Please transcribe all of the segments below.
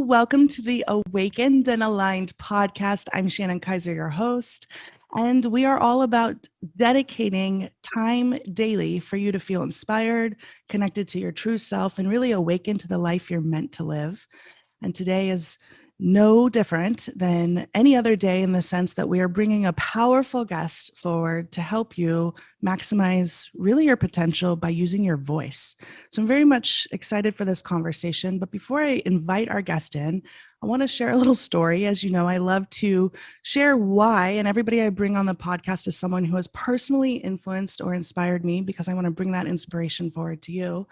welcome to the Awakened and Aligned podcast. I'm Shannon Kaiser, your host, and we are all about dedicating time daily for you to feel inspired, connected to your true self, and really awaken to the life you're meant to live. And today is no different than any other day in the sense that we are bringing a powerful guest forward to help you maximize really your potential by using your voice. So I'm very much excited for this conversation. But before I invite our guest in, I want to share a little story. As you know, I love to share why, and everybody I bring on the podcast is someone who has personally influenced or inspired me because I want to bring that inspiration forward to you.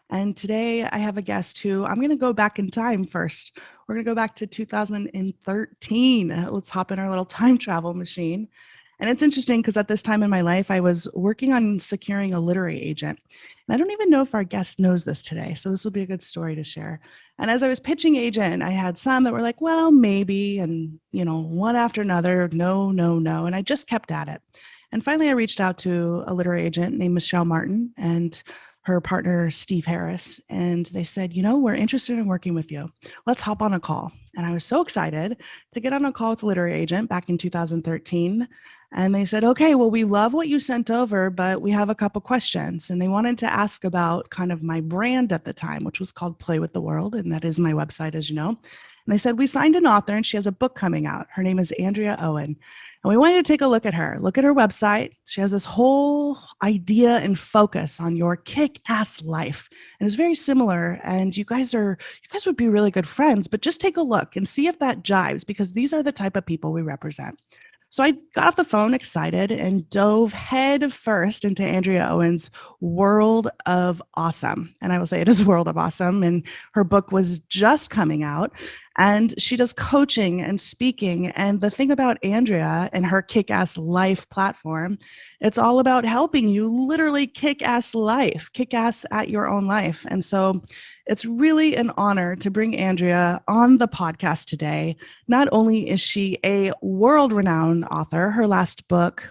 And today I have a guest who I'm going to go back in time first. We're going to go back to 2013. Let's hop in our little time travel machine. And it's interesting because at this time in my life, I was working on securing a literary agent. And I don't even know if our guest knows this today. So this will be a good story to share. And as I was pitching agent, I had some that were like, well, maybe. And, one after another, no, no, no. And I just kept at it. And finally, I reached out to a literary agent named Michelle Martin and her partner, Steve Harris. And they said, we're interested in working with you. Let's hop on a call. And I was so excited to get on a call with a literary agent back in 2013. And they said, okay, well, we love what you sent over, but we have a couple questions. And they wanted to ask about kind of my brand at the time, which was called Play with the World. And that is my website, as you know. And they said, we signed an author and she has a book coming out. Her name is Andrea Owen. And we wanted to take a look at her website. She has this whole idea and focus on your kick-ass life. And it's very similar. And you guys would be really good friends, but just take a look and see if that jives, because these are the type of people we represent. So I got off the phone excited and dove head first into Andrea Owen's world of awesome. And I will say it is world of awesome. And her book was just coming out. And she does coaching and speaking. And the thing about Andrea and her kick-ass life platform, it's all about helping you literally kick-ass life, kick-ass at your own life. And so it's really an honor to bring Andrea on the podcast today. Not only is she a world-renowned author, her last book,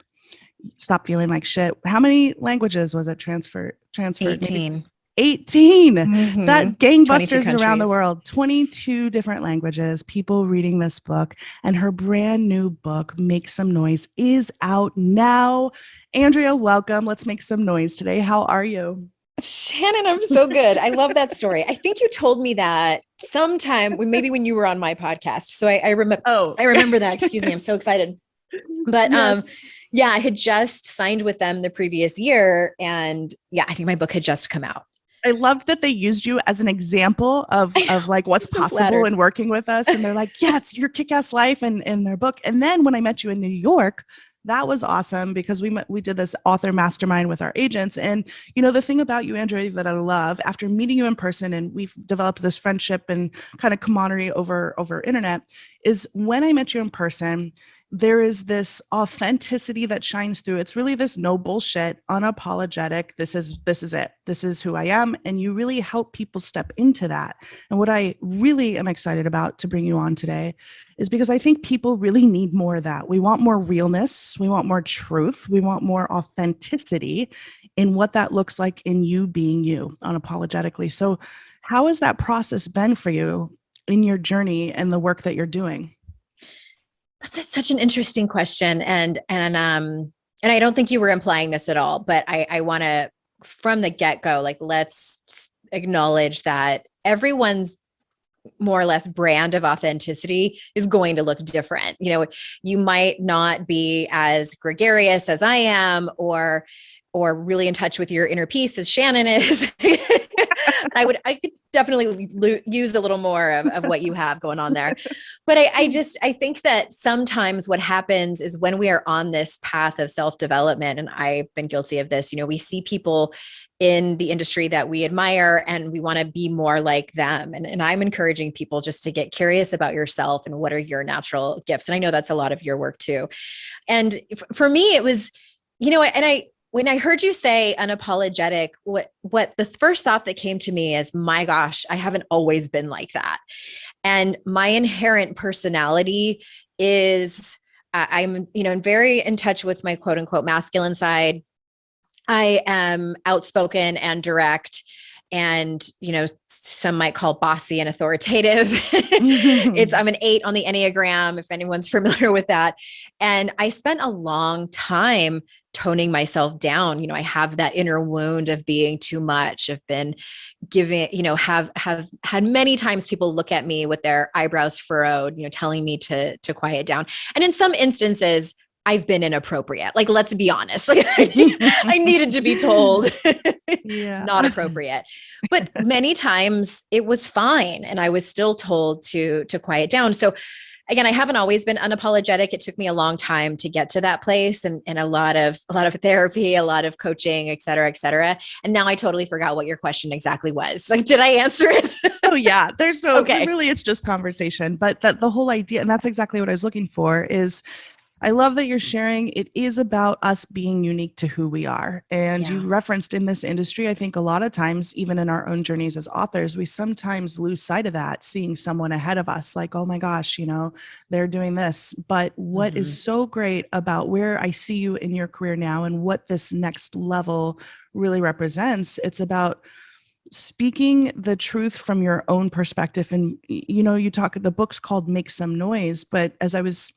Stop Feeling Like Shit. How many languages was it transferred? 18. Maybe 18. Mm-hmm. That gangbusters around the world. 22 different languages, people reading this book. And her brand new book, Make Some Noise, is out now. Andrea, welcome. Let's make some noise today. How are you? Shannon, I'm so good. I love that story. I think you told me that sometime maybe when you were on my podcast. So I remember. Oh, I remember that. Excuse me. I'm so excited. But yes. yeah, I had just signed with them the previous year, and yeah, I think my book had just come out. I loved that they used you as an example of like what's so possible flattered. in working with us. And they're like, yeah, it's your kick-ass life and in their book. And then when I met you in New York, that was awesome because we did this author mastermind with our agents. And, the thing about you, Andrea, that I love after meeting you in person, and we've developed this friendship and kind of camaraderie over internet, is when I met you in person, there is this authenticity that shines through. It's really this no bullshit, unapologetic. This is it. This is who I am. And you really help people step into that. And what I really am excited about to bring you on today is because I think people really need more of that. We want more realness. We want more truth. We want more authenticity in what that looks like in you being you unapologetically. So how has that process been for you in your journey and the work that you're doing? That's such an interesting question. And I don't think you were implying this at all, but I want to, from the get-go, let's acknowledge that everyone's more or less brand of authenticity is going to look different. You might not be as gregarious as I am, or really in touch with your inner peace as Shannon is. I could definitely use a little more of what you have going on there. But I think that sometimes what happens is when we are on this path of self-development, and I've been guilty of this, we see people in the industry that we admire and we want to be more like them. And I'm encouraging people just to get curious about yourself and what are your natural gifts. And I know that's a lot of your work too. And for me, it was, when I heard you say unapologetic, what the first thought that came to me is, my gosh, I haven't always been like that. And my inherent personality is, I'm, very in touch with my quote unquote masculine side. I am outspoken and direct. and, some might call bossy and authoritative. I'm an 8 on the Enneagram, if anyone's familiar with that. And I spent a long time toning myself down. I have that inner wound of being too much. I've been giving, have had many times people look at me with their eyebrows furrowed, telling me to quiet down. And in some instances, I've been inappropriate. Like, let's be honest. Like, I needed to be told not appropriate, but many times it was fine. And I was still told to quiet down. So again, I haven't always been unapologetic. It took me a long time to get to that place, and a lot of therapy, a lot of coaching, et cetera, et cetera. And now I totally forgot what your question exactly was. Like, did I answer it? Oh yeah, there's no, okay. Really, it's just conversation, but that the whole idea, and that's exactly what I was looking for, is I love that you're sharing. It is about us being unique to who we are. And you referenced in this industry, I think a lot of times, even in our own journeys as authors, we sometimes lose sight of that, seeing someone ahead of us, like, oh my gosh, they're doing this. But what is so great about where I see you in your career now and what this next level really represents, it's about speaking the truth from your own perspective. And, you talk, the book's called Make Some Noise. But as I was,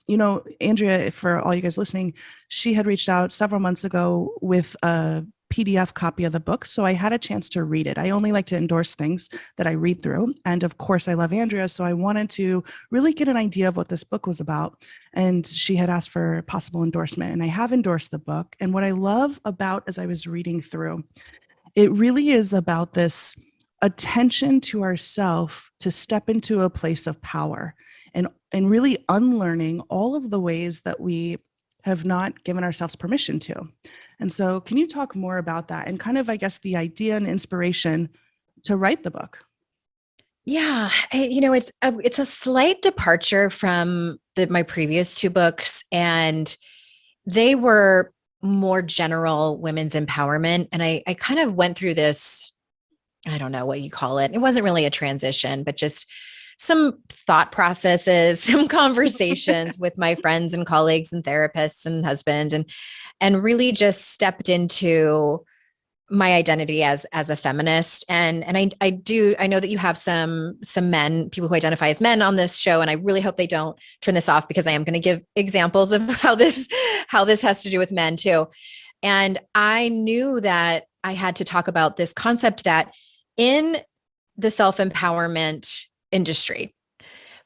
Andrea, for all you guys listening, she had reached out several months ago with a PDF copy of the book. So I had a chance to read it. I only like to endorse things that I read through. And of course, I love Andrea. So I wanted to really get an idea of what this book was about. And she had asked for possible endorsement. And I have endorsed the book. And what I love about, as I was reading through, it really is about this attention to ourself to step into a place of power and really unlearning all of the ways that we have not given ourselves permission to. And so can you talk more about that and kind of, I guess, the idea and inspiration to write the book? Yeah, it's a slight departure from my previous 2 books, and they were more general women's empowerment. And I kind of went through this, I don't know what you call it. It wasn't really a transition, but just some thought processes, some conversations with my friends and colleagues and therapists and husband, and really just stepped into my identity as a feminist. And I know that you have some men, people who identify as men on this show. And I really hope they don't turn this off, because I am going to give examples of how this has to do with men too. And I knew that I had to talk about this concept that in the self-empowerment industry,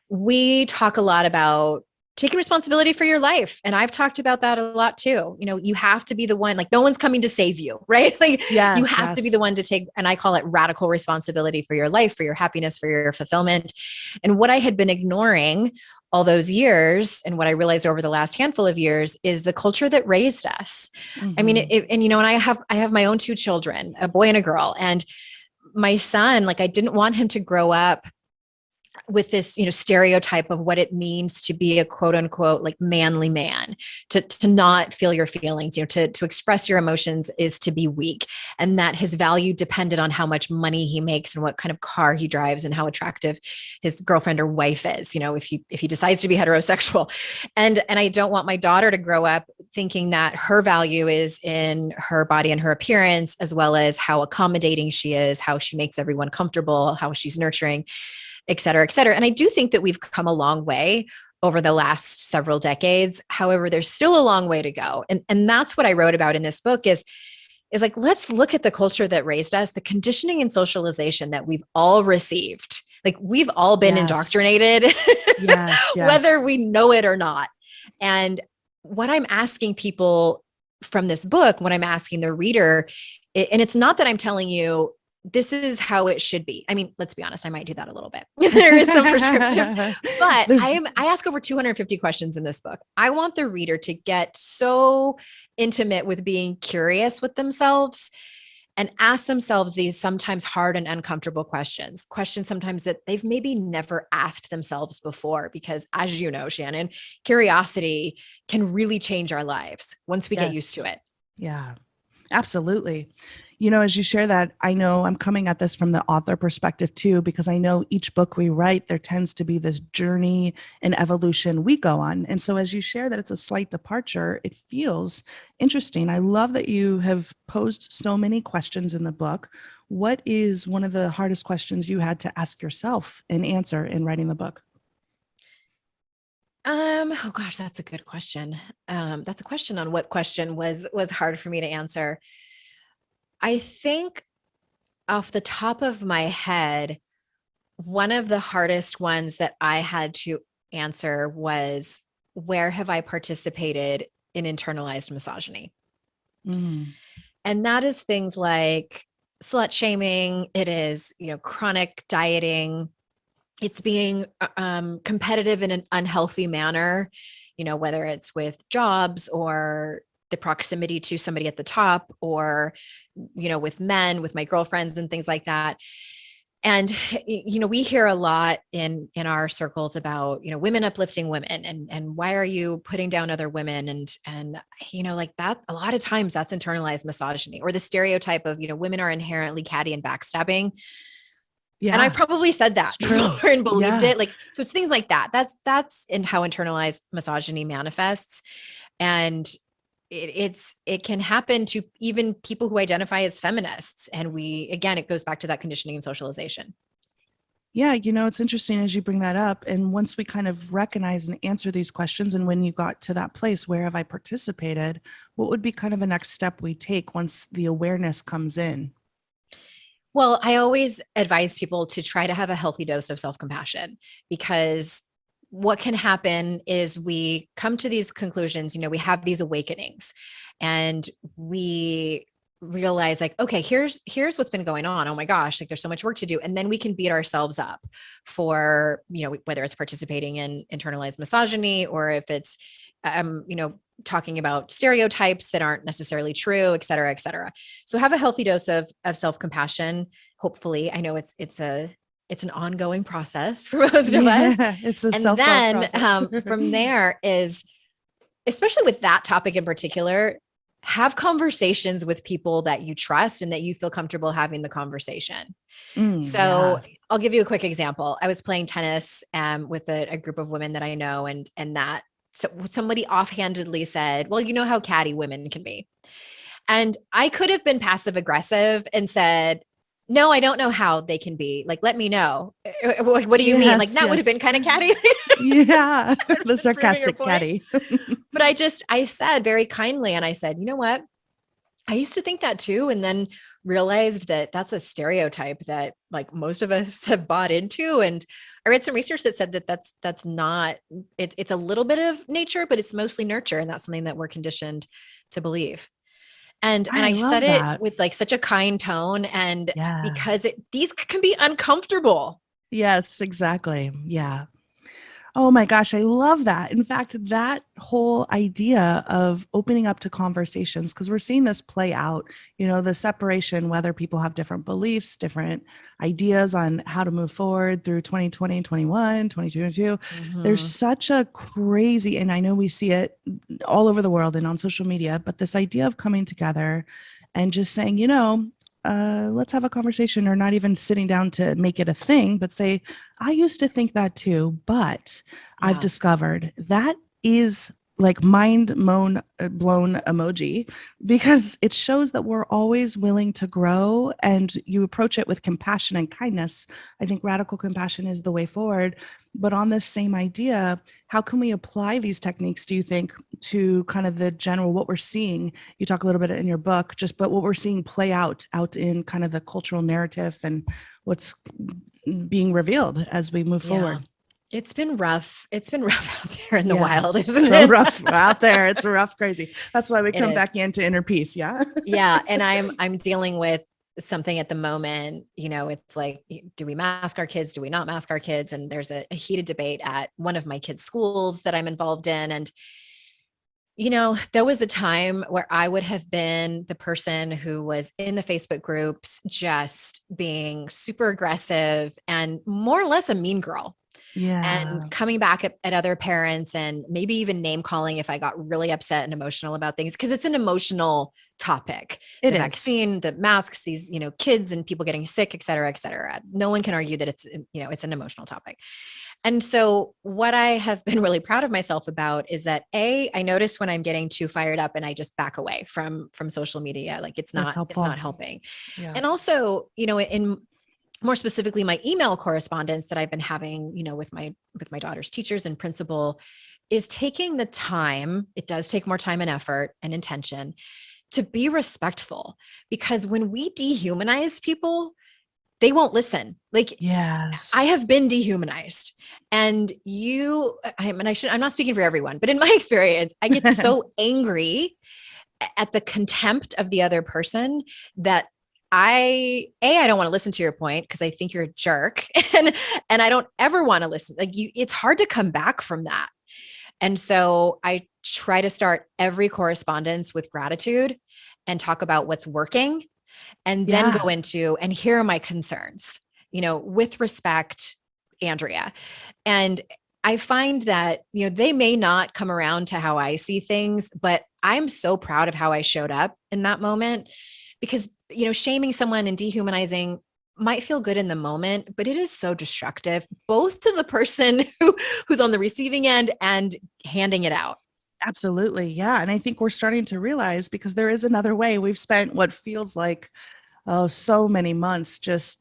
we talk a lot about taking responsibility for your life. And I've talked about that a lot too. You have to be the one, like, no one's coming to save you, right? Like, you have to be the one to take, and I call it radical responsibility for your life, for your happiness, for your fulfillment. And what I had been ignoring all those years, and what I realized over the last handful of years, is the culture that raised us. I mean, and I have my own 2 children, a boy and a girl. And my son, like, I didn't want him to grow up with this, stereotype of what it means to be a quote unquote, like, manly man, to not feel your feelings, to express your emotions is to be weak, and that his value depended on how much money he makes and what kind of car he drives and how attractive his girlfriend or wife is, if he decides to be heterosexual. And I don't want my daughter to grow up thinking that her value is in her body and her appearance, as well as how accommodating she is, how she makes everyone comfortable, how she's nurturing, et cetera, et cetera. And I do think that we've come a long way over the last several decades. However, there's still a long way to go. And that's what I wrote about in this book is like, let's look at the culture that raised us, the conditioning and socialization that we've all received. Like, we've all been indoctrinated, whether we know it or not. And what I'm asking people from this book, what I'm asking the reader, and it's not that I'm telling you, this is how it should be. I mean, let's be honest, I might do that a little bit. There is some prescriptive, but I ask over 250 questions in this book. I want the reader to get so intimate with being curious with themselves and ask themselves these sometimes hard and uncomfortable questions sometimes that they've maybe never asked themselves before, because, as you know, Shannon, curiosity can really change our lives once we get used to it. Yeah, absolutely. As you share that, I know I'm coming at this from the author perspective too, because I know each book we write, there tends to be this journey and evolution we go on. And so as you share that it's a slight departure, it feels interesting. I love that you have posed so many questions in the book. What is one of the hardest questions you had to ask yourself and answer in writing the book? Oh gosh, that's a good question. That's a question on what question was hard for me to answer. I think off the top of my head, one of the hardest ones that I had to answer was, where have I participated in internalized misogyny? Mm. And that is things like slut shaming. It is, chronic dieting. It's being competitive in an unhealthy manner, whether it's with jobs or the proximity to somebody at the top, or, with men, with my girlfriends and things like that. And, we hear a lot in our circles about, women uplifting women, and why are you putting down other women? And, like that, a lot of times that's internalized misogyny, or the stereotype of, women are inherently catty and backstabbing. Yeah. And I've probably said that before and believed it. Like, so it's things like that. That's in how internalized misogyny manifests. And it can happen to even people who identify as feminists. And again, it goes back to that conditioning and socialization. Yeah, it's interesting as you bring that up. And once we kind of recognize and answer these questions, and when you got to that place, where have I participated? What would be kind of a next step we take once the awareness comes in? Well, I always advise people to try to have a healthy dose of self-compassion, because what can happen is we come to these conclusions, we have these awakenings, and we realize like, okay, here's what's been going on. Oh my gosh, like there's so much work to do. And then we can beat ourselves up for, whether it's participating in internalized misogyny, or if it's, talking about stereotypes that aren't necessarily true, et cetera, et cetera. So have a healthy dose of self-compassion. Hopefully, I know it's an ongoing process for most of us. It's a And self-help then process. from there is, especially with that topic in particular, have conversations with people that you trust and that you feel comfortable having the conversation. So Yeah. I'll give you a quick example. I was playing tennis with a group of women that I know, and that, so somebody offhandedly said, well, you know how catty women can be. And I could have been passive aggressive and said, no, I don't know how they can be. Like, let me know. What do you mean? Like, that would have been kind of catty. Yeah. The Proving your sarcastic point. catty. But I said very kindly, and I said, you know what? I used to think that too. And then realized that that's a stereotype that like most of us have bought into. And I read some research that said that that's not, it's a little bit of nature, but it's mostly nurture. And that's something that we're conditioned to believe. And I I said love it that. with like such a kind tone, and Yeah. because these can be uncomfortable. Yes, exactly. Yeah. Oh my gosh, I love that. In fact, that whole idea of opening up to conversations, because we're seeing this play out, the separation, whether people have different beliefs, different ideas on how to move forward through 2020, 21, 2022. There's Mm-hmm. such a crazy, and I know we see it all over the world and on social media, but this idea of coming together and just saying, let's have a conversation, or not even sitting down to make it a thing, but say, I used to think that too, but I've Yeah. discovered that is like blown emoji, because it shows that we're always willing to grow, and you approach it with compassion and kindness. I think radical compassion is the way forward. But on this same idea, how can we apply these techniques, do you think, to kind of the general, what we're seeing? You talk a little bit in your book, but what we're seeing play out in kind of the cultural narrative and what's being revealed as we move Yeah. forward. It's been rough. It's been rough out there in the Yeah, wild, isn't so it? rough out there. It's rough, crazy. That's why we It come is. back into inner peace. Yeah. Yeah. And I'm dealing with something at the moment. It's like, do we mask our kids? Do we not mask our kids? And there's a heated debate at one of my kids' schools that I'm involved in. And, there was a time where I would have been the person who was in the Facebook groups, just being super aggressive and more or less a mean girl. Yeah, and coming back at other parents and maybe even name calling if I got really upset and emotional about things, because it's an emotional topic. it The is. vaccine, the masks, these, kids and people getting sick, et cetera, et cetera. No one can argue that it's an emotional topic. And so what I have been really proud of myself about is that I notice when I'm getting too fired up and I just back away from social media. Like That's it's not helpful. helping. Yeah. And also, in more specifically my email correspondence that I've been having, with my daughter's teachers and principal, is taking the time. It does take more time and effort and intention to be respectful, because when we dehumanize people, they won't listen. Like, I Yes. have been dehumanized, and I'm not speaking for everyone, but in my experience, I get so angry at the contempt of the other person that I don't want to listen to your point because I think you're a jerk, and I don't ever want to listen. Like, it's hard to come back from that. And so I try to start every correspondence with gratitude and talk about what's working, and then Yeah. go into, and here are my concerns, with respect, Andrea. And I find that, they may not come around to how I see things, but I'm so proud of how I showed up in that moment, because, shaming someone and dehumanizing might feel good in the moment, but it is so destructive, both to the person who's on the receiving end and handing it out. Absolutely. Yeah. And I think we're starting to realize, because there is another way. We've spent what feels like, oh, so many months just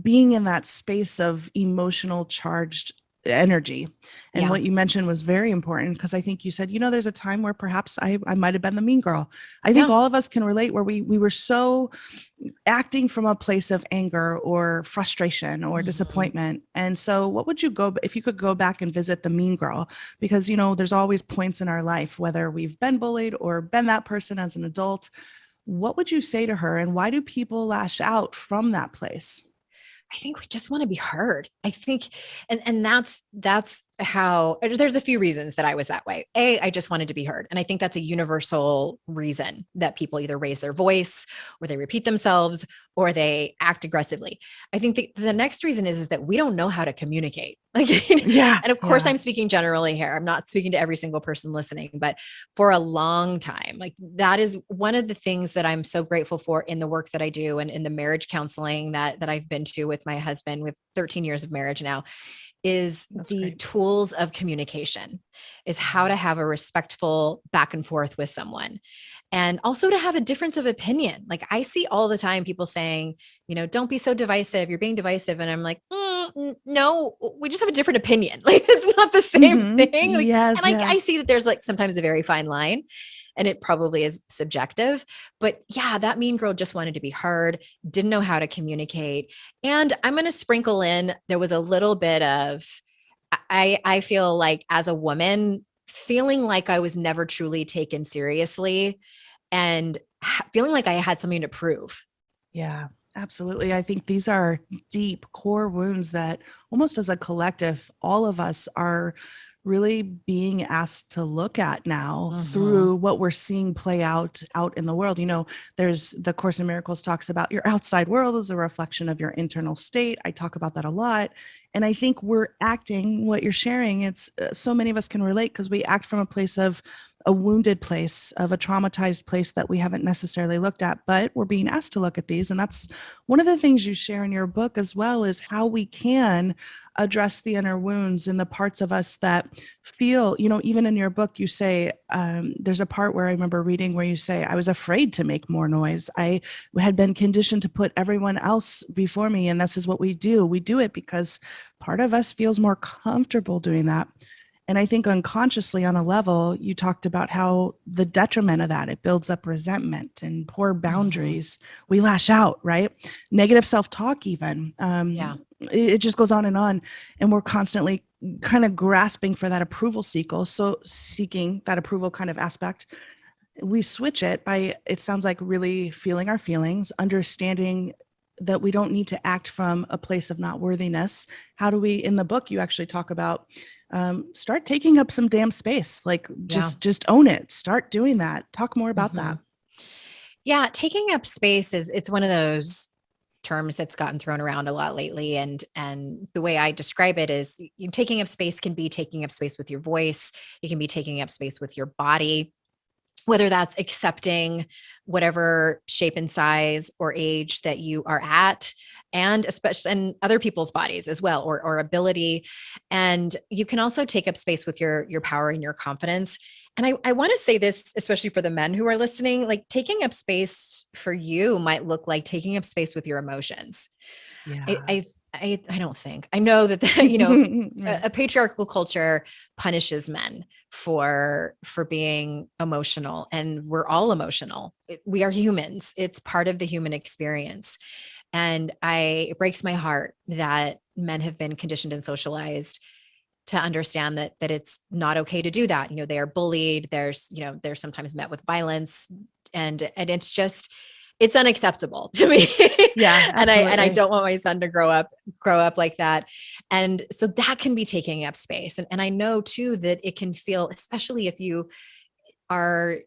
being in that space of emotional charged energy. And Yeah. what you mentioned was very important, because I think you said, there's a time where perhaps I might have been the mean girl. I think Yeah. all of us can relate, where we were so acting from a place of anger or frustration or Mhm. disappointment. And so what would you go, if you could go back and visit the mean girl? Because there's always points in our life, whether we've been bullied or been that person as an adult. What would you say to her, and why do people lash out from that place? I think we just want to be heard. I think, and that's how. There's a few reasons that I was that way. I just wanted to be heard, and I think that's a universal reason that people either raise their voice, or they repeat themselves, or they act aggressively. I think the next reason is that we don't know how to communicate. Like, Yeah, and of course, yeah, I'm speaking generally here. I'm not speaking to every single person listening, but for a long time, like, that is one of the things that I'm so grateful for in the work that I do, and in the marriage counseling that I've been to with my husband. With 13 years of marriage now, is that's the great. tools of communication, is how to have a respectful back and forth with someone, and also to have a difference of opinion. Like, I see all the time people saying, don't be so divisive, you're being divisive, and I'm like, no, we just have a different opinion. Like, it's not the same thing. Like, Yes, and yeah. I see that there's, like, sometimes a very fine line, and it probably is subjective. But yeah, that mean girl just wanted to be heard, didn't know how to communicate. And I'm going to sprinkle in, there was a little bit of, I feel like, as a woman, feeling like I was never truly taken seriously, and feeling like I had something to prove. Yeah, absolutely. I think these are deep core wounds that, almost as a collective, all of us are really being asked to look at now Mhm. through what we're seeing play out in the world. There's the Course in Miracles talks about your outside world is a reflection of your internal state. I talk about that a lot. And I think we're acting what you're sharing. It's so many of us can relate, because we act from a place of a wounded place, of a traumatized place that we haven't necessarily looked at, but we're being asked to look at these. And that's one of the things you share in your book as well, is how we can address the inner wounds and the parts of us that feel, even in your book, you say, there's a part where I remember reading where you say, I was afraid to make more noise. I had been conditioned to put everyone else before me. And this is what we do. We do it because part of us feels more comfortable doing that. And I think unconsciously, on a level, you talked about how the detriment of that, it builds up resentment and poor Mhm. boundaries. We lash out, right? Negative self-talk, even. Yeah. It just goes on. And we're constantly kind of grasping for that approval sequel. So seeking that approval kind of aspect. We switch it by, it sounds like, really feeling our feelings, understanding that we don't need to act from a place of not worthiness. How do we, in the book, you actually talk about, start taking up some damn space, like Yeah. just own it, start doing that. Talk more about that. Mhm. Yeah, taking up space it's one of those. terms that's gotten thrown around a lot lately. And the way I describe it is taking up space can be taking up space with your voice. It can be taking up space with your body, whether that's accepting whatever shape and size or age that you are at, and especially in other people's bodies as well, or ability. And you can also take up space with your power and your confidence. And I want to say this, especially for the men who are listening, like taking up space for you might look like taking up space with your emotions. Yeah. I don't think I know that, Right. a patriarchal culture punishes men for being emotional, and we're all emotional. We are humans. It's part of the human experience. And it breaks my heart that men have been conditioned and socialized to understand that it's not okay to do that. They are bullied. They're sometimes met with violence, and it's unacceptable to me. Yeah, and I absolutely. don't want my son to grow up like that. And so that can be taking up space. And I know too that it can feel, especially if you are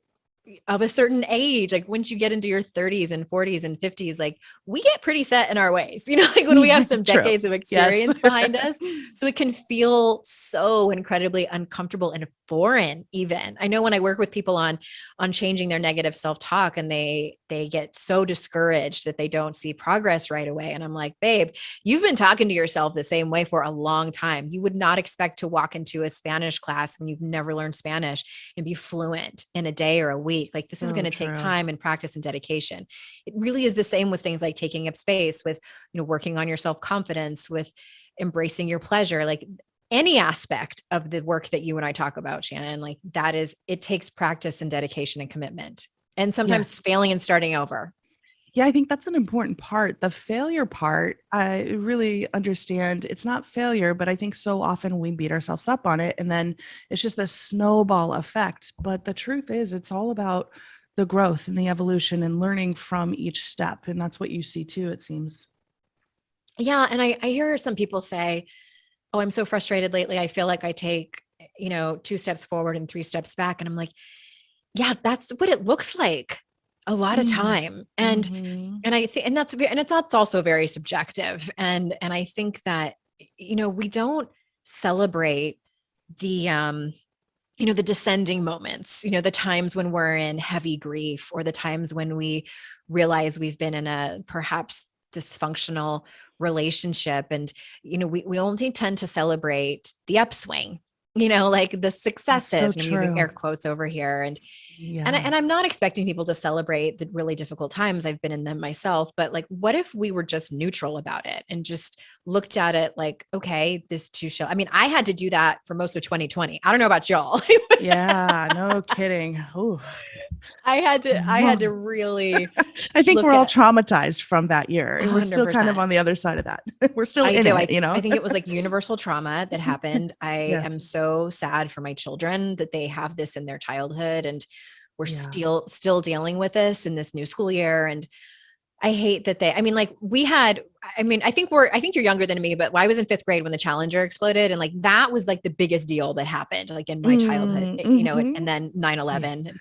of a certain age, like once you get into your 30s and 40s and 50s, like we get pretty set in our ways, like when we have some True. decades of experience behind us. So it can feel so incredibly uncomfortable and foreign. Even I know when I work with people on changing their negative self-talk, and they get so discouraged that they don't see progress right away. And I'm like, babe, you've been talking to yourself the same way for a long time. You would not expect to walk into a Spanish class when you've never learned Spanish and be fluent in a day or a week. Like this is going to take time and practice and dedication. It really is the same with things like taking up space, with, working on your self-confidence, with embracing your pleasure, like any aspect of the work that you and I talk about, Shannon, like it takes practice and dedication and commitment, and sometimes failing and starting over. Yeah, I think that's an important part. The failure part, I really understand it's not failure, but I think so often we beat ourselves up on it. And then it's just this snowball effect. But the truth is, it's all about the growth and the evolution and learning from each step. And that's what you see too, it seems. Yeah. And I hear some people say, oh, I'm so frustrated lately. I feel like I take, 2 steps forward and 3 steps back. And I'm like, yeah, that's what it looks like a lot of time. And I think, and that's also very subjective. And I think that, we don't celebrate the, the descending moments, the times when we're in heavy grief, or the times when we realize we've been in a perhaps dysfunctional relationship. And, we only tend to celebrate the upswing, like the successes. So I'm using air true. quotes over here. And Yeah. and I'm not expecting people to celebrate the really difficult times. I've been in them myself, but like, what if we were just neutral about it and just looked at it like, okay, this too shall. I mean, I had to do that for most of 2020. I don't know about y'all. Yeah, no kidding. Ooh. I had to really I think look we're all at traumatized from that year. And we're still kind of 100%. on the other side of that. We're still I in do. it, I think it was like universal trauma that happened. I Yes. am so sad for my children that they have this in their childhood, and we're Yeah. still dealing with this in this new school year. And I hate that I mean, like I think you're younger than me, but I was in 5th grade when the Challenger exploded. And like, that was like the biggest deal that happened like in my childhood, and then 9/11.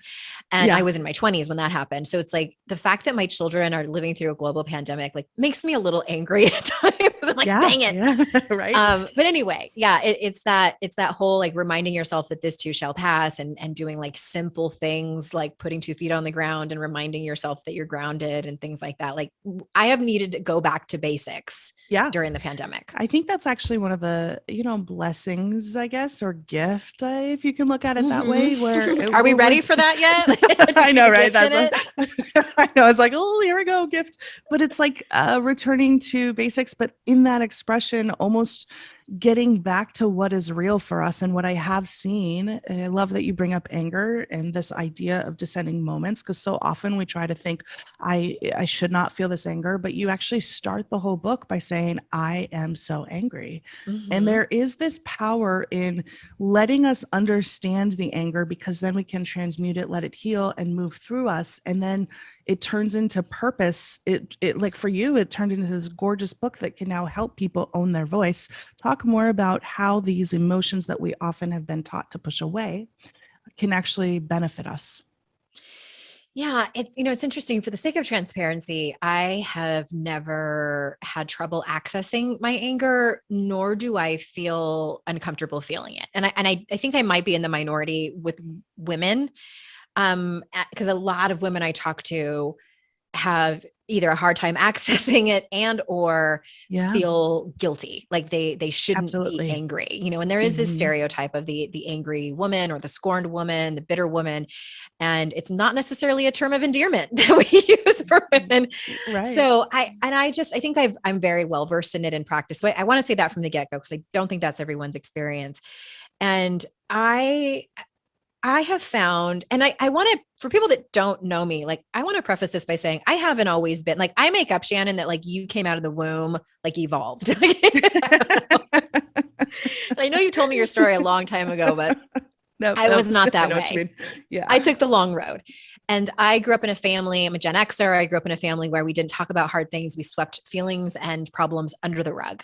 And I was in my 20s when that happened. So it's like the fact that my children are living through a global pandemic, like makes me a little angry at times. I'm like, dang it. Yeah, right. But anyway, yeah, it's that whole like reminding yourself that this too shall pass, and doing like simple things like putting 2 feet on the ground and reminding yourself that you're grounded and things like that. Like I have needed to go back to basics during the pandemic. I think that's actually one of the, blessings, I guess, or gift, if you can look at it that way, where are we ready for that yet? I know, right? That's what I know. It's like, oh, here we go, gift. But it's like returning to basics, but in that expression, almost getting back to what is real for us. And what I have seen, I love that you bring up anger and this idea of descending moments, because so often we try to think, I should not feel this anger, but you actually start the whole book by saying, I am so angry. And there is this power in letting us understand the anger, because then we can transmute it, let it heal, and move through us. And then it turns into purpose. It like for you, it turned into this gorgeous book that can now help people own their voice. Talk more about how these emotions that we often have been taught to push away can actually benefit us. Yeah, it's interesting. For the sake of transparency, I have never had trouble accessing my anger, nor do I feel uncomfortable feeling it. And I think I might be in the minority with women, because a lot of women I talk to have either a hard time accessing it and or Yeah, feel guilty, like they shouldn't be absolutely. angry, and there is this Hmm. stereotype of the angry woman or the scorned woman, the bitter woman, and it's not necessarily a term of endearment that we use for women. Right. So I think I'm very well versed in it in practice. So I want to say that from the get-go, because I don't think that's everyone's experience. And I have found, and I want to, for people that don't know me, like, I want to preface this by saying I haven't always been like, I make up, Shannon, that like you came out of the womb, like evolved. I know you told me your story a long time ago, but Nope, I nope. was not I that know what you way. mean. Yeah. I took the long road. And I grew up in a family, I'm a Gen Xer. I grew up in a family where we didn't talk about hard things. We swept feelings and problems under the rug.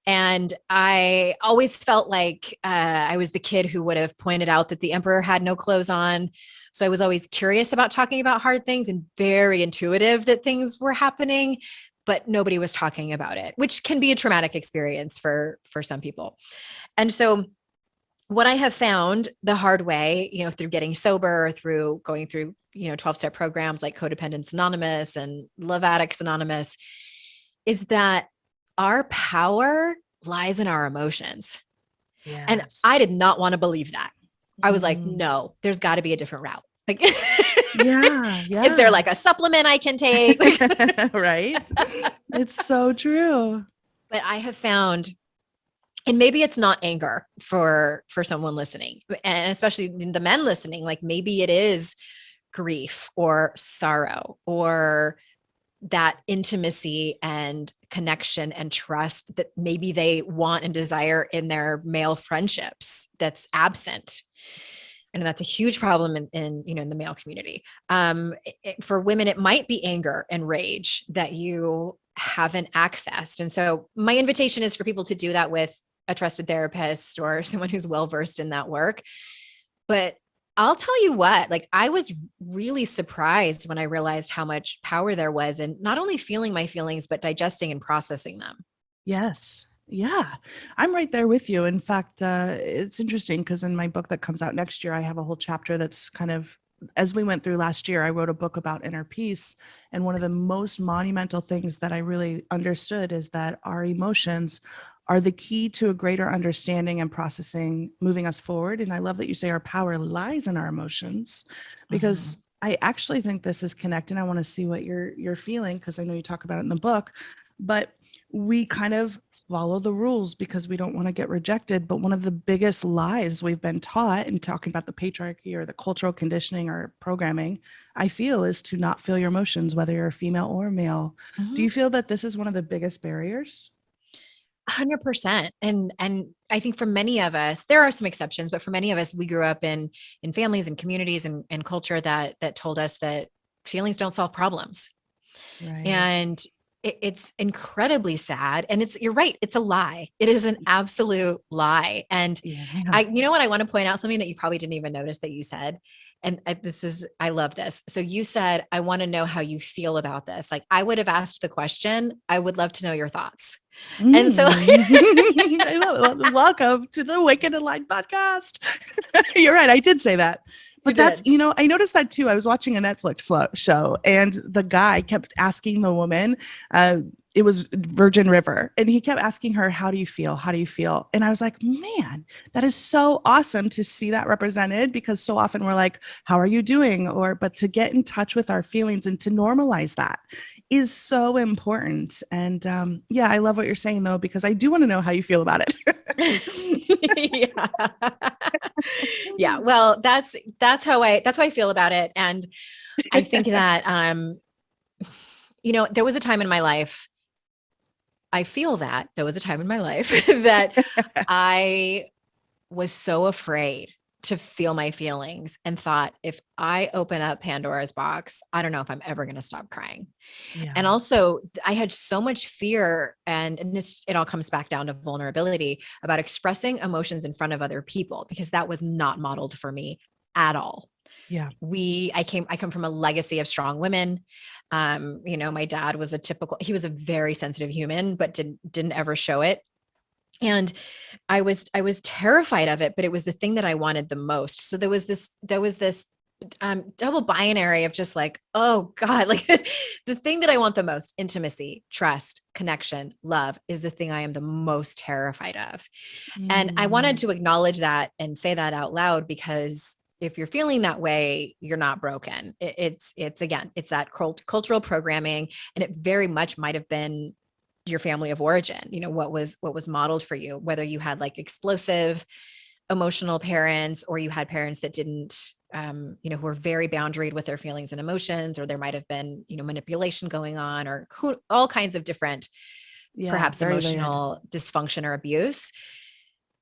And I always felt like I was the kid who would have pointed out that the emperor had no clothes on. So I was always curious about talking about hard things and very intuitive that things were happening, but nobody was talking about it, which can be a traumatic experience for some people. And so what I have found the hard way, through getting sober, through going through, 12-step programs like Codependence Anonymous and Love Addicts Anonymous, is that our power lies in our emotions. And Yes. I did not want to believe that. I was like, Mm. no, there's got to be a different route. Like, Yeah, is there yeah. like a supplement I can take? Right? It's so true. But I have found, and maybe it's not anger for someone listening, and especially the men listening, like maybe it is grief or sorrow or that intimacy and connection and trust that maybe they want and desire in their male friendships that's absent. And that's a huge problem in the male community. For women, it might be anger and rage that you haven't accessed. And so my invitation is for people to do that with a trusted therapist or someone who's well versed in that work. But I'll tell you what, like, I was really surprised when I realized how much power there was in not only feeling my feelings, but digesting and processing them. Yes. Yeah. I'm right there with you. In fact, it's interesting because in my book that comes out next year, I have a whole chapter that's kind of, as we went through last year, I wrote a book about inner peace. And one of the most monumental things that I really understood is that our emotions are the key to a greater understanding and processing, moving us forward. And I love that you say our power lies in our emotions, because Mhm. I actually think this is connected. I want to see what you're feeling, because I know you talk about it in the book, but we kind of follow the rules because we don't want to get rejected. But one of the biggest lies we've been taught in talking about the patriarchy or the cultural conditioning or programming, I feel, is to not feel your emotions, whether you're a female or male. Do Mhm. you feel that this is one of the biggest barriers? 100%. And I think for many of us, there are some exceptions, but for many of us, we grew up in families and communities and culture that told us that feelings don't solve problems. Right. And it's incredibly sad. And you're right, it's a lie. It is an absolute lie. And Yeah. you know what? I want to point out something that you probably didn't even notice that you said. And I love this. So you said, I want to know how you feel about this. Like, I would have asked the question, I would love to know your thoughts. And so I love it. Welcome to the Wicked Aligned podcast. You're right. I did say that. you But that's, did. I noticed that too. I was watching a Netflix show and the guy kept asking the woman, uh, it was Virgin River, and he kept asking her, how do you feel? How do you feel? And I was like, man, that is so awesome to see that represented, because so often we're like, how are you doing? But to get in touch with our feelings and to normalize that is so important. And yeah, I love what you're saying though, because I do want to know how you feel about it. Yeah. Yeah. Well, that's how I feel about it. And I think that there was a time in my life, I feel that there was a time in my life that I was so afraid to feel my feelings and thought, if I open up Pandora's box, I don't know if I'm ever going to stop crying. And Yeah. also, I had so much fear, and this, it all comes back down to vulnerability, about expressing emotions in front of other people, because that was not modeled for me at all. Yeah. I come from a legacy of strong women. My dad was he was a very sensitive human, but didn't ever show it. And I was terrified of it, but it was the thing that I wanted the most. So there was this double binary of just like, oh God, like the thing that I want the most, intimacy, trust, connection, love, is the thing I am the most terrified of. And I wanted to acknowledge that and say that out loud, because if you're feeling that way, you're not broken. It's again, it's that cultural programming, and it very much might have been your family of origin. What was modeled for you, whether you had like explosive emotional parents, or you had parents that didn't, who were very boundaried with their feelings and emotions, or there might have been, manipulation going on, or all kinds of different, perhaps emotional dysfunction or abuse,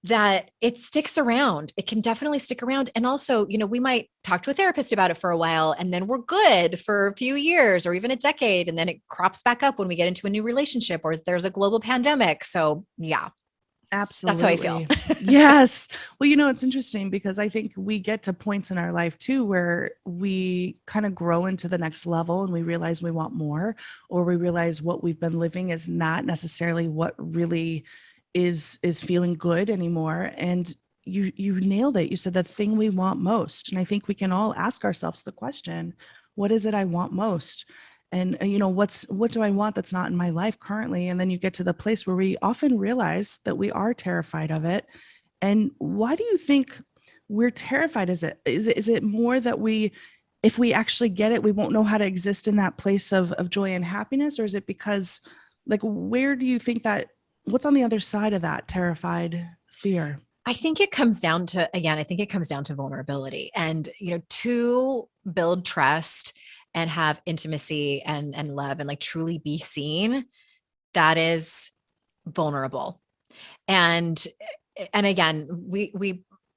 that it sticks around. It can definitely stick around. And also, we might talk to a therapist about it for a while, and then we're good for a few years or even a decade. And then it crops back up when we get into a new relationship, or there's a global pandemic. So yeah, Absolutely. that's how I feel. Yes. Well, it's interesting because I think we get to points in our life too where we kind of grow into the next level and we realize we want more, or we realize what we've been living is not necessarily what really is feeling good anymore. And you nailed it. You said the thing we want most. And I think we can all ask ourselves the question, what is it I want most? And what do I want that's not in my life currently? And then you get to the place where we often realize that we are terrified of it. And why do you think we're terrified? Is it more that if we actually get it, we won't know how to exist in that place of joy and happiness? Or is it because, like, where do you think that, what's on the other side of that terrified fear? I think it comes down to vulnerability, and, to build trust and have intimacy and love and like truly be seen, that is vulnerable. And again,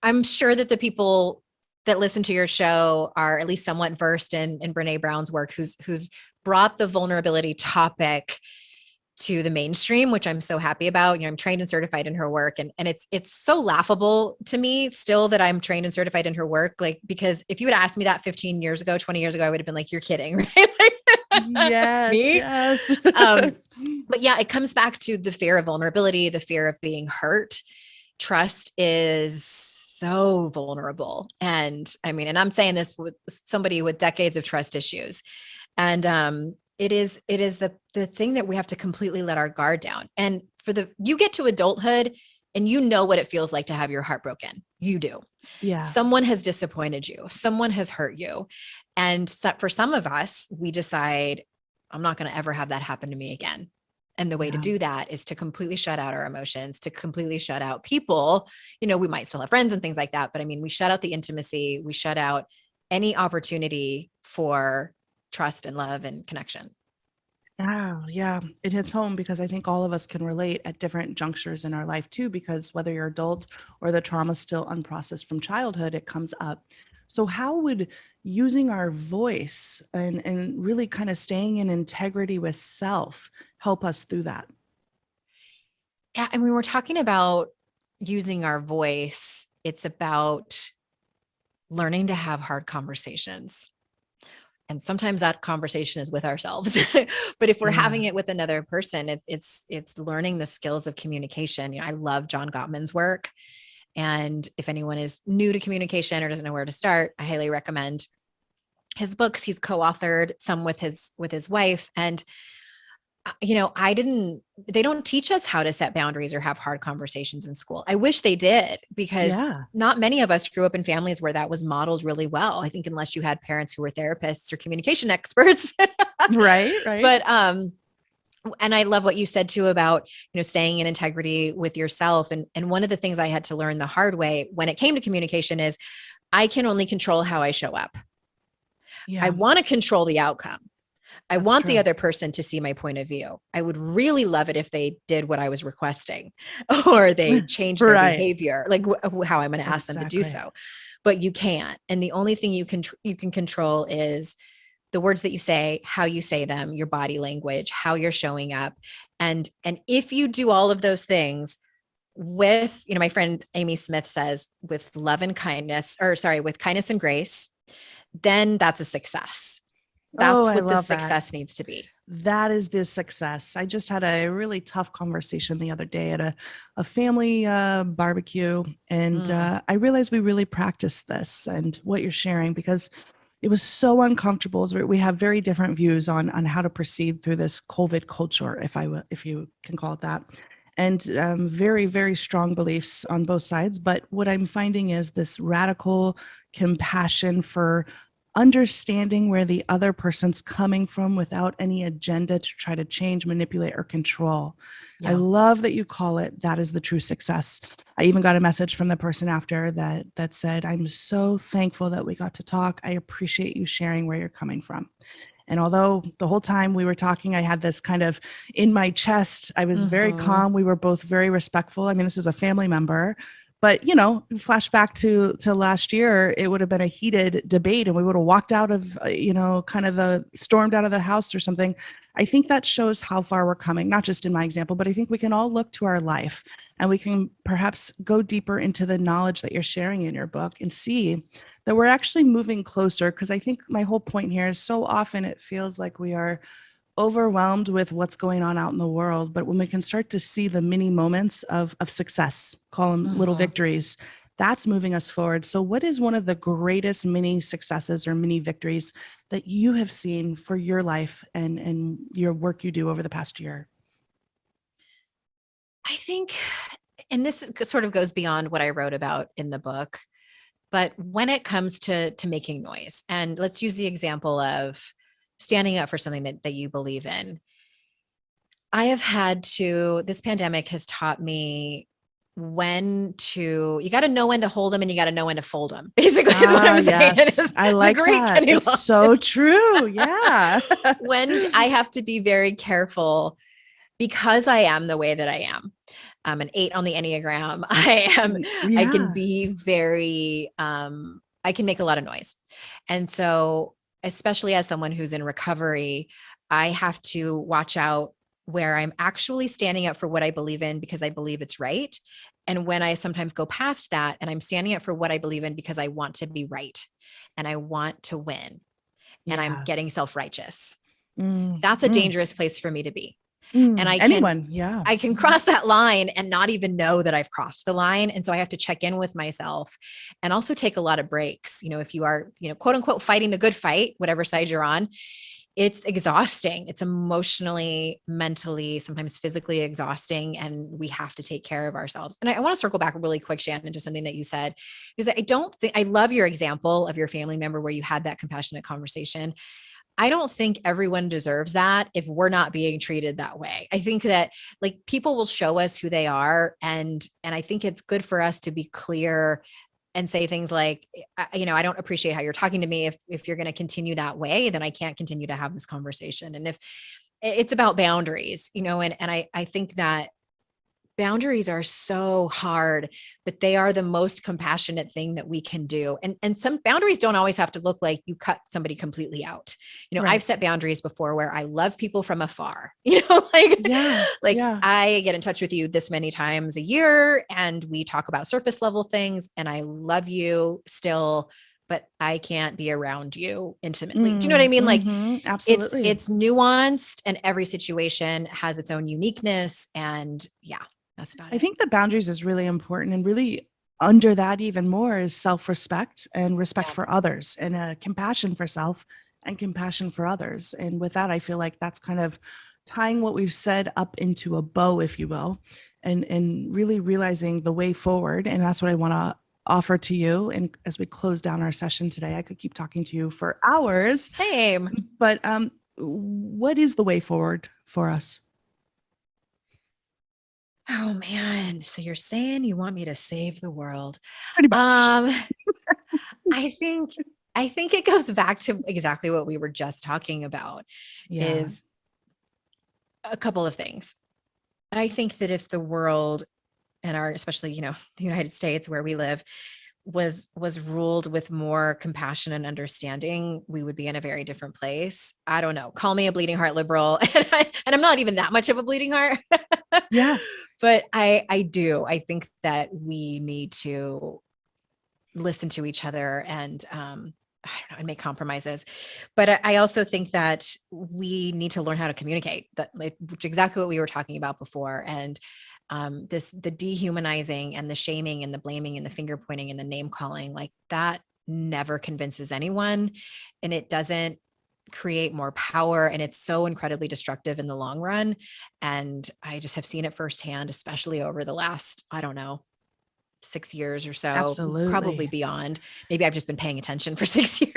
I'm sure that the people that listen to your show are at least somewhat versed in Brene Brown's work, who's brought the vulnerability topic to the mainstream, which I'm so happy about. I'm trained and certified in her work. And it's so laughable to me still that I'm trained and certified in her work. Like, because if you had asked me that 15 years ago, 20 years ago, I would have been like, you're kidding, right? Yes. Me? Yes. But yeah, it comes back to the fear of vulnerability, the fear of being hurt. Trust is so vulnerable. And and I'm saying this with somebody with decades of trust issues. And it is the thing that we have to completely let our guard down. And you get to adulthood and you know what it feels like to have your heart broken. You do. Yeah. Someone has disappointed you. Someone has hurt you. And for some of us, we decide, I'm not going to ever have that happen to me again. And the way to do that is to completely shut out our emotions, to completely shut out people. We might still have friends and things like that, but we shut out the intimacy. We shut out any opportunity for trust and love and connection. Yeah. It hits home because I think all of us can relate at different junctures in our life too, because whether you're adult or the trauma is still unprocessed from childhood, it comes up. So how would using our voice and really kind of staying in integrity with self help us through that? Yeah. And when we're talking about using our voice, it's about learning to have hard conversations. And sometimes that conversation is with ourselves, but if we're having it with another person, it's learning the skills of communication. I love John Gottman's work. And if anyone is new to communication or doesn't know where to start, I highly recommend his books. He's co-authored some with his wife. And they don't teach us how to set boundaries or have hard conversations in school. I wish they did, because not many of us grew up in families where that was modeled really well. I think unless you had parents who were therapists or communication experts. Right. But, and I love what you said too about, staying in integrity with yourself. And one of the things I had to learn the hard way when it came to communication is I can only control how I show up. I want to control the outcome. I want the other person to see my point of view. I would really love it if they did what I was requesting, or they changed their behavior, like how I'm going to ask them to do so. But you can't. And the only thing you can control is the words that you say, how you say them, your body language, how you're showing up. And if you do all of those things, with, my friend Amy Smith says, with love and kindness, or sorry, with kindness and grace, then that's a success. Oh, That's I what the love that. success needs to be. That is the success. I just had a really tough conversation the other day at a family barbecue, and Mm, I realized we really practiced this and what you're sharing because it was so uncomfortable. We have very different views on how to proceed through this COVID culture, if you can call it that, and very very strong beliefs on both sides. But what I'm finding is this radical compassion for understanding where the other person's coming from without any agenda to try to change, manipulate, or control. I yeah. love that you call it that is the true success. I even got a message from the person after that said, "I'm so thankful that we got to talk. I appreciate you sharing where you're coming from." And although the whole time we were talking, I had this kind of in my chest, I was very Mm-hmm. calm. We were both very respectful. I mean, this is a family member, but flash back to last year, it would have been a heated debate, and we would have walked out of, kind of the stormed out of the house or something. I think that shows how far we're coming, not just in my example, but I think we can all look to our life and we can perhaps go deeper into the knowledge that you're sharing in your book and see that we're actually moving closer. Because I think my whole point here is so often it feels like we are overwhelmed with what's going on out in the world. But when we can start to see the mini moments of success, call them little Mm-hmm. victories, that's moving us forward. So, what is one of the greatest mini successes or mini victories that you have seen for your life and your work you do over the past year? I think, and sort of goes beyond what I wrote about in the book, but when it comes to making noise, and let's use the example of standing up for something that you believe in. I have had to, this pandemic has taught me you got to know when to hold them and you got to know when to fold them. Basically, is what Ah, I'm saying. It yes. is I the like great that. Kenny It's so true. Yeah. when I have to be very careful because I am the way that I am. I'm an 8 on the Enneagram. I can Yeah. be very, I can make a lot of noise. And so, especially as someone who's in recovery, I have to watch out where I'm actually standing up for what I believe in because I believe it's right. And when I sometimes go past that and I'm standing up for what I believe in because I want to be right and I want to win and I'm Yeah. getting self-righteous, Mm, that's a mm, dangerous place for me to be. And Anyone. Yeah. I can cross that line and not even know that I've crossed the line. And so I have to check in with myself and also take a lot of breaks. If you are, quote unquote, fighting the good fight, whatever side you're on, it's exhausting. It's emotionally, mentally, sometimes physically exhausting. And we have to take care of ourselves. And I want to circle back really quick, Shannon, to something that you said, because I love your example of your family member where you had that compassionate conversation. I don't think everyone deserves that if we're not being treated that way. I think that like people will show us who they are, and I think it's good for us to be clear and say things like, I don't appreciate how you're talking to me. If you're going to continue that way, then I can't continue to have this conversation. And if it's about boundaries, and I think that boundaries are so hard, but they are the most compassionate thing that we can do. And some boundaries don't always have to look like you cut somebody completely out. I've Right. set boundaries before where I love people from afar, like, Yeah. like Yeah. I get in touch with you this many times a year and we talk about surface level things and I love you still, but I can't be around you intimately. Do you know what I mean? Like Absolutely. it's nuanced and every situation has its own uniqueness. And yeah, that's about I it. think the boundaries is really important, and really under that even more is self-respect and respect Yeah. for others and compassion for self and compassion for others. And with that, I feel like that's kind of tying what we've said up into a bow, if you will, and really realizing the way forward. And that's what I want to offer to you. And as we close down our session today, I could keep talking to you for hours, Same. but what is the way forward for us? Oh man. So you're saying you want me to save the world. Pretty much. Um, I think I think it goes back to exactly what we were just talking about Yeah. is a couple of things. I think that if the world and especially, the United States where we live was ruled with more compassion and understanding, we would be in a very different place. I don't know. Call me a bleeding heart liberal. And I'm not even that much of a bleeding heart. Yeah. But I think that we need to listen to each other and, I don't know, and make compromises. But I also think that we need to learn how to communicate, that, like, which exactly what we were talking about before. And the dehumanizing and the shaming and the blaming and the finger pointing and the name calling, like that never convinces anyone, and it doesn't create more power, and it's so incredibly destructive in the long run. And I just have seen it firsthand, especially over the last, I don't know, 6 years or so, Absolutely. probably beyond. Maybe I've just been paying attention for 6 years.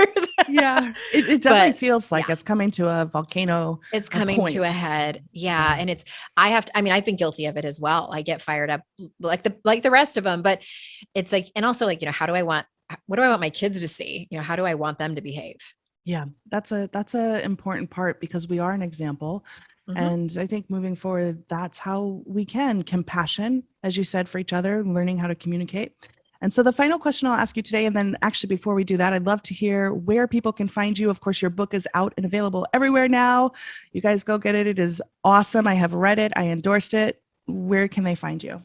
Yeah, it definitely But feels like it's coming to a volcano. it's coming to a point. head. Yeah. And I've been guilty of it as well. I get fired up like the rest of them, but it's like, and also like, what do I want my kids to see? How do I want them to behave? Yeah, that's a important part, because we are an example. Mhm. And I think moving forward, that's how we can compassion, as you said, for each other, learning how to communicate. And so the final question I'll ask you today, and then actually before we do that, I'd love to hear where people can find you. Of course, your book is out and available everywhere now. You guys go get it. It is awesome. I have read it. I endorsed it. Where can they find you?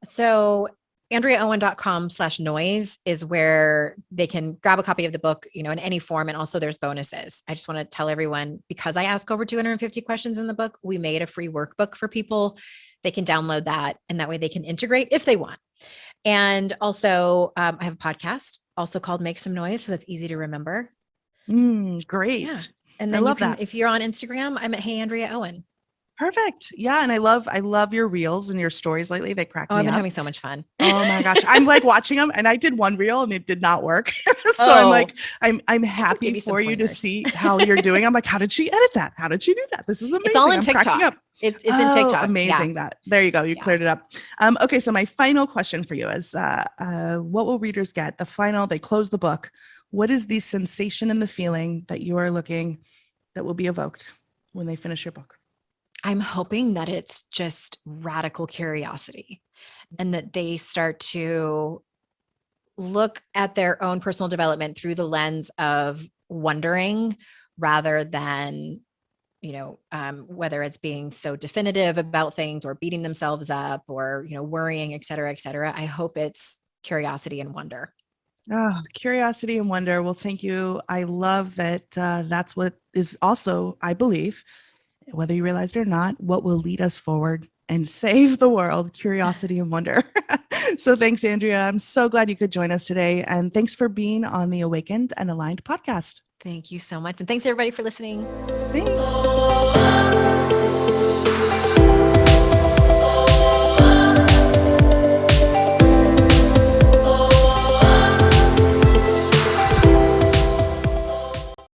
So AndreaOwen.com/noise is where they can grab a copy of the book, in any form. And also there's bonuses. I just want to tell everyone, because I ask over 250 questions in the book, we made a free workbook for people. They can download that, and that way they can integrate if they want. And also I have a podcast also called Make Some Noise. So that's easy to remember. Great. Yeah. And then if you're on Instagram, I'm at Hey Andrea Owen. Perfect. Yeah. And I love your reels and your stories lately. They crack me up. I've been having so much fun. Oh my gosh. I'm like watching them, and I did one reel and it did not work. So I'm happy for you to see how you're doing. I'm like, how did she edit that? How did she do that? This is amazing. It's all in TikTok. It's in TikTok. Amazing. Yeah. There you go. You cleared it up. Okay. So my final question for you is, what will readers get? They close the book. What is the sensation and the feeling that you are looking that will be evoked when they finish your book? I'm hoping that it's just radical curiosity, and that they start to look at their own personal development through the lens of wondering, rather than, whether it's being so definitive about things or beating themselves up or, worrying, et cetera, et cetera. I hope it's curiosity and wonder. Oh, curiosity and wonder. Well, thank you. I love that. That's what is also, I believe, whether you realize it or not, what will lead us forward and save the world: curiosity and wonder. So thanks, Andrea. I'm so glad you could join us today. And thanks for being on the Awakened and Aligned podcast. Thank you so much. And thanks everybody for listening. Thanks.